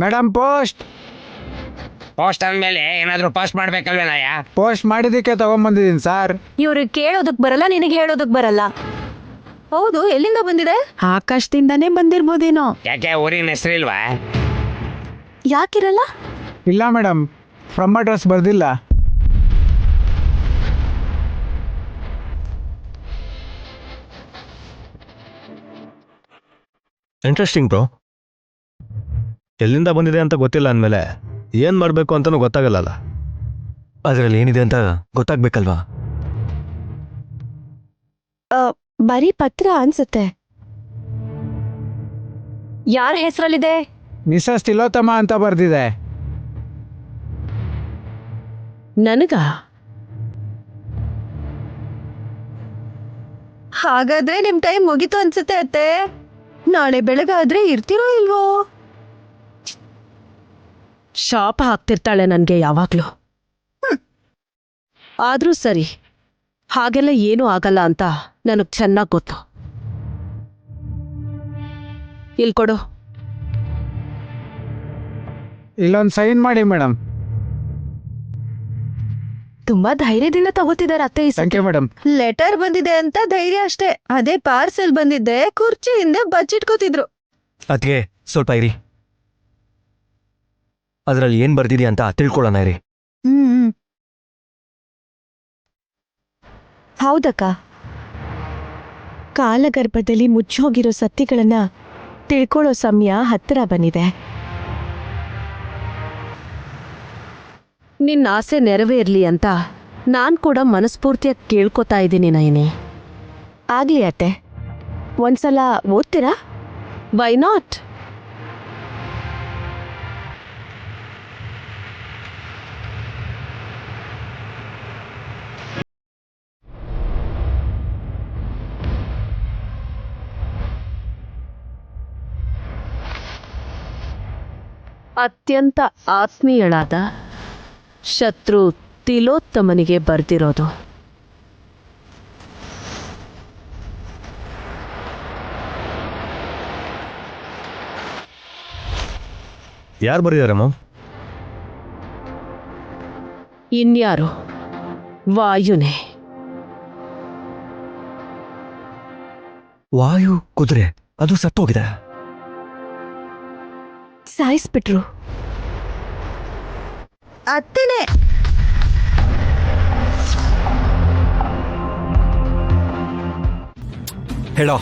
Madam post post ಅಂದ್ಮೇಲೆ ಏನಾದರೂ post ಮಾಡ್ಬೇಕಲ್ವೇನಯ್ಯ? Post ಮಾಡಿದ್ದಕ್ಕೆ ತಗೊಂಬಂದಿದ್ದೀನಿ ಸರ್. ಇವ್ರಿಗೆ ಕೇಳೋದಕ್ ಬರಲ್ಲ, ನಿನಗೆ ಹೇಳೋದಕ್ ಬರಲ್ಲ. ಹೌದು, ಎಲ್ಲಿಂದ ಬಂದಿದೆ? ಆಕಾಶದಿಂದಾನೇ ಬಂದಿರ್ಬೋದೇನೋ. ಯಾಕೆ ಊರಿನ ಹೆಸರಿಲ್ವಾ? ಯಾಕಿರಲ್ಲ? ಇಲ್ಲ ಮೇಡಮ್, ಫ್ರಮ್ ಅಡ್ರೆಸ್ ಬರ್ದಿಲ್ಲ. Interesting bro. ಎಲ್ಲಿಂದ ಬಂದಿದೆ ಅಂತ ಗೊತ್ತಿಲ್ಲ ಅಂದಮೇಲೆ ಏನು ಮಾಡಬೇಕು ಅಂತಲೂ ಗೊತ್ತಾಗಲ್ಲ. ಅದರಲ್ಲಿ ಏನಿದೆ ಅಂತ ಗೊತ್ತಾಗ್ಬೇಕಲ್ವಾ? ಬರೀ ಪತ್ರ ಅನ್ಸುತ್ತೆ. ಯಾರ ಹೆಸರಲ್ಲಿದೆ? ಮಿಸಸ್ ತಿಲೋತ್ತಮ ಅಂತ ಬರ್ದಿದೆ. ನನಗ? ಹಾಗಾದ್ರೆ ನಿಮ್ ಟೈಮ್ ಮುಗೀತು ಅನ್ಸುತ್ತೆ ಅತ್ತೆ. ನಾಳೆ ಬೆಳಗಾದ್ರೆ ಇರ್ತಿರೋ ಇಲ್ವೋ? ಶಾಪ ಹಾಕ್ತಿರ್ತಾಳೆ ನನ್ಗೆ ಯಾವಾಗ್ಲೂ. ಆದ್ರೂ ಸರಿ, ಹಾಗೆಲ್ಲ ಏನೂ ಆಗಲ್ಲ ಅಂತ ನನಗ್ ಚೆನ್ನಾಗ್ ಗೊತ್ತು. ಇಲ್ಕೊಡು. ಇಲ್ಲೊಂದು ಸೈನ್ ಮಾಡಿ ಮೇಡಮ್. ತುಂಬಾ ಧೈರ್ಯದಿಂದ ತಗೋತಿದಾರೆ ಅತ್ತೆ. Thank you madam. ಲೆಟರ್ ಬಂದಿದೆ ಅಂತ ಧೈರ್ಯ ಅಷ್ಟೇ. ಅದೇ ಪಾರ್ಸೆಲ್ ಬಂದಿದ್ದೆ ಕುರ್ಚಿಯಿಂದ ಬಚ್ಚಿಟ್ಕೋತಿದ್ರು. ಅದಕ್ಕೆ ಸ್ವಲ್ಪ ಇರಿ, ಅದರಲ್ಲಿ ಏನು ಬರ್ದಿದೆ ಅಂತ ತಿಳ್ಕೊಳ್ಳೋಣ ಇರಿ. ಹೌದಕ್ಕ, ಕಾಲಗರ್ಭದಲ್ಲಿ ಮುಚ್ಚೋಗಿರೋ ಸತ್ಯಗಳನ್ನ ತಿಳ್ಕೊಳ್ಳೋ ಸಮಯ ಹತ್ತಿರ ಬಂದಿದೆ. ನಿನ್ನ ಆಸೆ ನೆರವೇರ್ಲಿ ಅಂತ ನಾನ್ ಕೂಡ ಮನಸ್ಫೂರ್ತಿಯಾಗಿ ಕೇಳ್ಕೊತಾ ಇದ್ದೀನಿ ನಯನಿ. ಆಗ್ಲಿ ಅತ್ತೆ, ಒಂದ್ಸಲ ಓದ್ತೀರಾ? Why not? ಅತ್ಯಂತ ಆತ್ಮೀಯಳಾದ ಶತ್ರು ತಿಲೋತ್ತಮನಿಗೆ ಬರ್ದಿರೋದು. ಯಾರು ಬರೆದಿದ್ದಾರೆ ಮ್ಯಾಮ್? ಇನ್ಯಾರು, ವಾಯುನೇ. ವಾಯು ಕುದುರೆ ಅದು ಸತ್ತೋಗಿದೆ. ಸಾಯಿಸ್ಬಿಟ್ರು. ಅತ್ತೇನೆ. ಹೇಳೋ.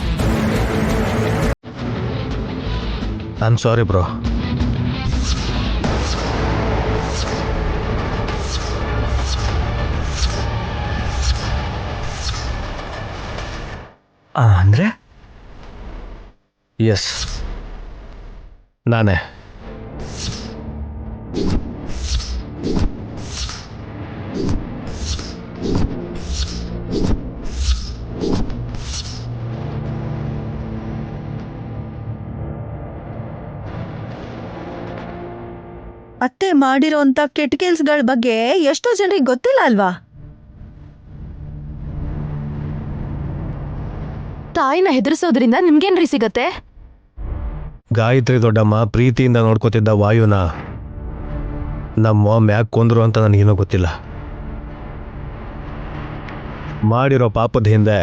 I am sorry bro. ಅಂದರೆ ಎಸ್, ನಾನೇ. ಅತ್ತೆ ಮಾಡಿರೋಂಥ ಕೆಟ್ಟ ಕೆಲ್ಸಗಳ ಬಗ್ಗೆ ಎಷ್ಟೋ ಜನರಿಗೆ ಗೊತ್ತಿಲ್ಲ ಅಲ್ವಾ? ತಾಯಿನ ಹೆದರ್ಸೋದ್ರಿಂದ ನಿಮ್ಗೇನ್ರಿ ಸಿಗತ್ತೆ? ಗಾಯತ್ರಿ ದೊಡ್ಡಮ್ಮ ಪ್ರೀತಿಯಿಂದ ನೋಡ್ಕೋತಿದ್ದ ವಾಯುನ ನಮ್ಮ ಮ್ಯಾಕ್ ಕೊಂದ್ರು ಅಂತ ನನಗೇನೋ ಗೊತ್ತಿಲ್ಲ. ಮಾಡಿರೋ ಪಾಪದ ಹಿಂದೆ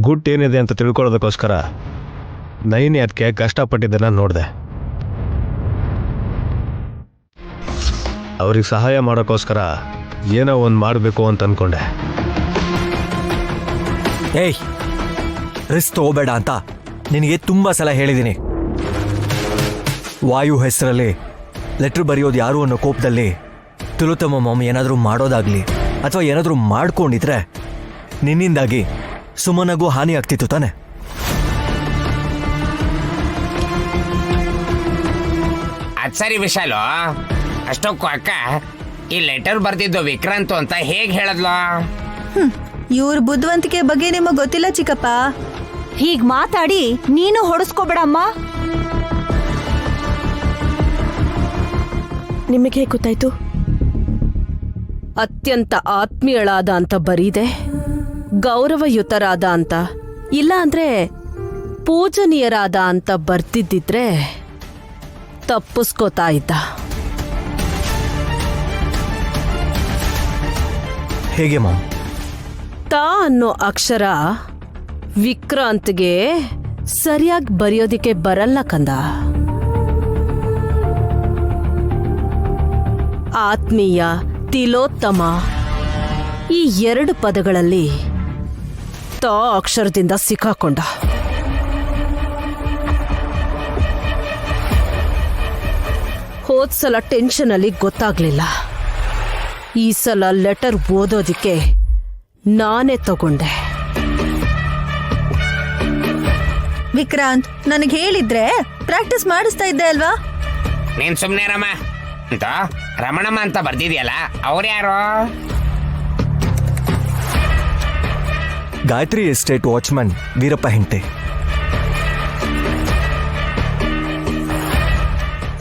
ಗುಟ್ಟೇನಿದೆ ಅಂತ ತಿಳ್ಕೊಳ್ಳೋದಕ್ಕೋಸ್ಕರ ನೈನಿ ಅದಕ್ಕೆ ಕಷ್ಟಪಟ್ಟಿದ್ದನ್ನು ನೋಡಿದೆ. ಅವ್ರಿಗೆ ಸಹಾಯ ಮಾಡೋಕ್ಕೋಸ್ಕರ ಏನೋ ಒಂದು ಮಾಡಬೇಕು ಅಂತ ಅಂದ್ಕೊಂಡೆ. ಏಯ್, ರಿಸ್ಕ್ ತಗೋಬೇಡ ಅಂತ ನಿನಗೆ ತುಂಬ ಸಲ ಹೇಳಿದ್ದೀನಿ. ವಾಯು ಹೆಸರಲ್ಲಿ ಲೆಟ್ರ್ ಬರೆಯೋದು ಯಾರು ಅನ್ನೋ ಕೋಪದಲ್ಲಿ ತಿಲೋತ್ತಮ ಮಾಮ್ ಏನಾದರೂ ಮಾಡೋದಾಗ್ಲಿ ಅಥವಾ ಏನಾದರೂ ಮಾಡ್ಕೊಂಡಿದ್ರೆ ನಿನ್ನಿಂದಾಗಿ ಸುಮನಗೂ ಹಾನಿ ಆಗ್ತಿತ್ತು ತಾನೆ? ಅದು ಸರಿ ವಿಶಾಲು, ಅಷ್ಟಕ್ಕೂ ಅಕ್ಕ ಈ ಲೆಟರ್ ಬರ್ದಿದ್ದು ವಿಕ್ರಾಂತ್ ಅಂತ ಹೇಗೆ ಹೇಳದ್ಲೋ? ಇವ್ರ ಬುದ್ಧಿವಂತಿಕೆ ಬಗ್ಗೆ ನಿಮಗ್ ಗೊತ್ತಿಲ್ಲ ಚಿಕ್ಕಪ್ಪ. ಹೀಗ್ ಮಾತಾಡಿ ನೀನು ಹೊಡೆಸ್ಕೋಬೇಡಮ್ಮ. ನಿಮಗೆ ಹೇಗೆ ಗೊತ್ತಾಯ್ತು? ಅತ್ಯಂತ ಆತ್ಮೀಯಳಾದ ಅಂತ ಬರೀದೆ, ಗೌರವಯುತರಾದ ಅಂತ, ಇಲ್ಲ ಅಂದ್ರೆ ಪೂಜನೀಯರಾದ ಅಂತ ಬರ್ತಿದ್ದಿದ್ರೆ ತಪ್ಪಿಸ್ಕೋತಾ ಇದ್ದ. ಹೇಗೆ ಮಾಮ್? ತ ಅನ್ನೋ ಅಕ್ಷರ ವಿಕ್ರಾಂತ್ಗೆ ಸರಿಯಾಗಿ ಬರೆಯೋದಿಕ್ಕೆ ಬರಲ್ಲ ಕಂದ. ಆತ್ಮೀಯ, ತಿಲೋತ್ತಮ ಈ 2 ಪದಗಳಲ್ಲಿ ತ ಅಕ್ಷರದಿಂದ ಸಿಕ್ಕಾಕೊಂಡ. ಹೋದ್ಸಲ ಟೆನ್ಷನಲ್ಲಿ ಗೊತ್ತಾಗ್ಲಿಲ್ಲ. ಈ ಸಲ ಲೆಟರ್ ಓದೋದಿಕ್ಕೆ ನಾನೇ ತಗೊಂಡೆ. ವಿಕ್ರಾಂತ್, ನನಗೆ ಹೇಳಿದ್ರೆ ಪ್ರಾಕ್ಟೀಸ್ ಮಾಡಿಸ್ತಾ ಇದ್ದೆ ಅಲ್ವಾ? ನೀನ್ ಸುಮ್ನೆ ರಮ ಅಂತ ರಮಣಮ್ಮ ಅಂತ ಬರ್ದಿದ್ಯಲ್ಲ, ಅವ್ರು ಯಾರು? ಗಾಯತ್ರಿ ಎಸ್ಟೇಟ್ ವಾಚ್ಮನ್ ವೀರಪ್ಪ ಹೆಂಟೆ.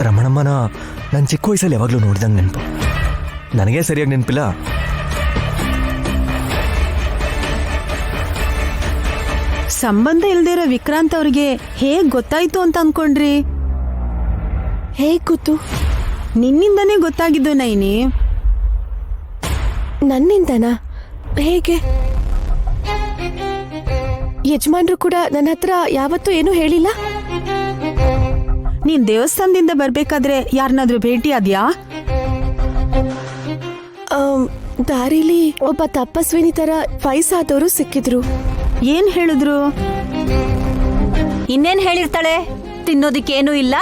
ರಮಣಮ್ಮನ ನಾನು ಚಿಕ್ಕ ವಯಸ್ಸಲ್ಲಿ ಯಾವಾಗಲೂ ನೋಡ್ದಂಗೆ ನೆನಪು. ನನಗೆ ಸರಿಯಾಗಿ ನೆನಪಿಲ್ಲ. ಸಂಬಂಧ ಇಲ್ದಿರೋ ವಿಕ್ರಾಂತ್ ಅವ್ರಿಗೆ ಹೇಗ್ ಗೊತ್ತಾಯ್ತು ಅಂತ ಅನ್ಕೊಂಡ್ರಿ? ಹೇಗ್ ಗೊತ್ತು? ನಿನ್ನಿಂದನೇ ಗೊತ್ತಾಗಿದ್ದು ನೈನಿ. ನನ್ನಿಂದನಾ? ಹೇಗೆ? ಯಜಮಾನ್ರು ಕೂಡ ನನ್ನ ಹತ್ರ ಯಾವತ್ತೂ ಏನೂ ಹೇಳಿಲ್ಲ. ನೀನ್ ದೇವಸ್ಥಾನದಿಂದ ಬರ್ಬೇಕಾದ್ರೆ ಯಾರನ್ನಾದ್ರೂ ಭೇಟಿ ಆದ್ಯಾ? ದಾರಿಲಿ ಒಬ್ಬ ತಪಸ್ವಿನಿ ತರ ವಯಸ್ಸಾದವರು ಸಿಕ್ಕಿದ್ರು. ಏನ್ ಹೇಳಿದ್ರು? ಇನ್ನೇನ್ ಹೇಳಿರ್ತಾಳೆ? ತಿನ್ನೋದಿಕ್ಕೇನು ಇಲ್ಲ,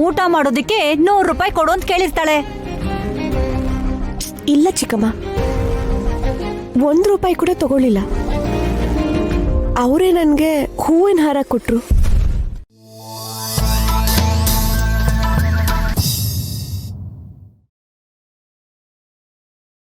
ಊಟ ಮಾಡೋದಿಕ್ಕೆ 100 ರೂಪಾಯಿ ಕೊಡು ಅಂತ ಕೇಳಿರ್ತಾಳೆ. ಇಲ್ಲ ಚಿಕ್ಕಮ್ಮ, 1 ರೂಪಾಯಿ ಕೂಡ ತಗೊಳ್ಳಿಲ್ಲ. ಅವರೇ ನನ್ಗೆ ಹೂವಿನ ಹಾರ ಕೊಟ್ರು.